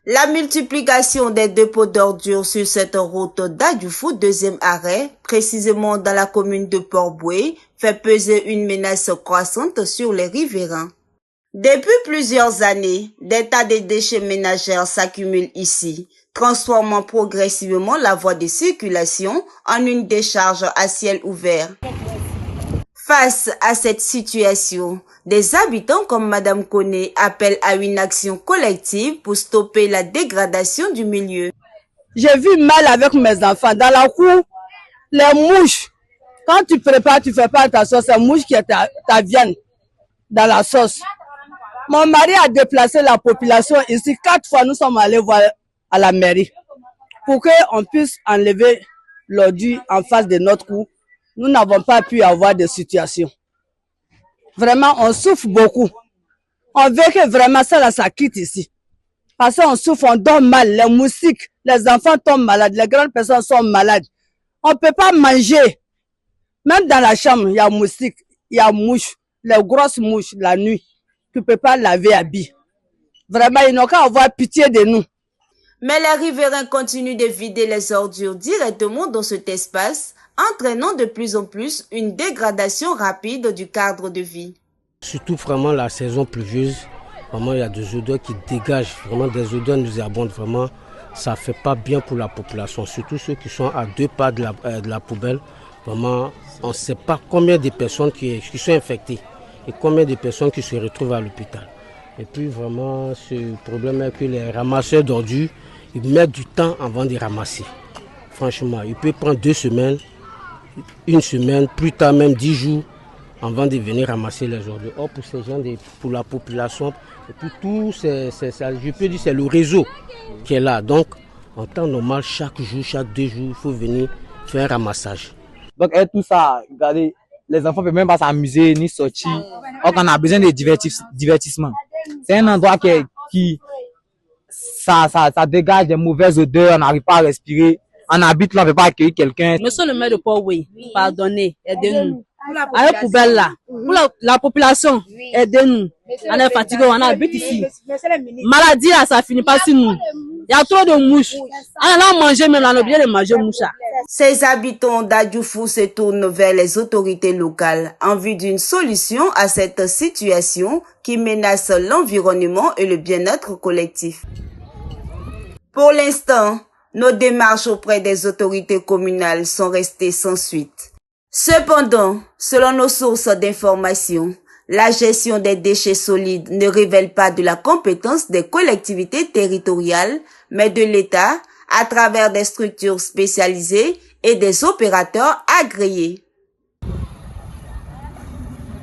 La multiplication des dépôts d'ordures sur cette route d'Adioufou, deuxième arrêt, précisément dans la commune de Port-Bouët, fait peser une menace croissante sur les riverains. Depuis plusieurs années, des tas de déchets ménagers s'accumulent ici, transformant progressivement la voie de circulation en une décharge à ciel ouvert. Face à cette situation, des habitants comme Madame Koné appellent à une action collective pour stopper la dégradation du milieu. J'ai vu mal avec mes enfants. Dans la cour, les mouches, quand tu prépares, tu fais pas ta sauce, c'est mouche qui est ta viande dans la sauce. Mon mari a déplacé la population ici. 4 fois, nous sommes allés voir à la mairie pour qu'on puisse enlever l'ordure en face de notre cour. Nous n'avons pas pu avoir de situation. Vraiment, on souffre beaucoup. On veut que vraiment ça quitte ici. Parce qu'on souffre, on dort mal, les moustiques, les enfants tombent malades, les grandes personnes sont malades. On ne peut pas manger. Même dans la chambre, il y a moustiques, il y a mouches, les grosses mouches la nuit. Tu ne peux pas laver habits. Vraiment, ils n'ont qu'à avoir pitié de nous. Mais les riverains continuent de vider les ordures directement dans cet espace, entraînant de plus en plus une dégradation rapide du cadre de vie. Surtout vraiment la saison pluvieuse, vraiment il y a des odeurs qui dégagent, vraiment des odeurs nauséabondes, vraiment ça ne fait pas bien pour la population, surtout ceux qui sont à 2 pas de la poubelle. Vraiment, on ne sait pas combien de personnes qui sont infectées et combien de personnes qui se retrouvent à l'hôpital. Et puis vraiment, ce problème est que les ramasseurs d'ordures, ils mettent du temps avant de ramasser. Franchement, il peut prendre 2 semaines, 1 semaine, plus tard même 10 jours avant de venir ramasser les ordures. Or, pour ces gens, pour la population, et puis tout, je peux dire c'est le réseau qui est là. Donc, en temps normal, chaque jour, chaque 2 jours, il faut venir faire un ramassage. Donc, et tout ça, regardez, les enfants ne peuvent même pas s'amuser ni sortir. Donc, on a besoin de divertissement. C'est un endroit qui ça dégage des mauvaises odeurs, on n'arrive pas à respirer. On habite là, on ne peut pas accueillir quelqu'un. Monsieur le maire de Port-Bouët, pardonnez, aidez-nous. Avec poubelle là, pour la population, aidez-nous. On est fatigué, on habite ici. Maladie là, ça finit pas sur nous. Il y a trop de mouches. On a mangé, mais on a oublié de manger mouches. Ces habitants d'Adioufou se tournent vers les autorités locales en vue d'une solution à cette situation qui menace l'environnement et le bien-être collectif. Pour l'instant, nos démarches auprès des autorités communales sont restées sans suite. Cependant, selon nos sources d'information, la gestion des déchets solides ne révèle pas de la compétence des collectivités territoriales, mais de l'État à travers des structures spécialisées et des opérateurs agréés.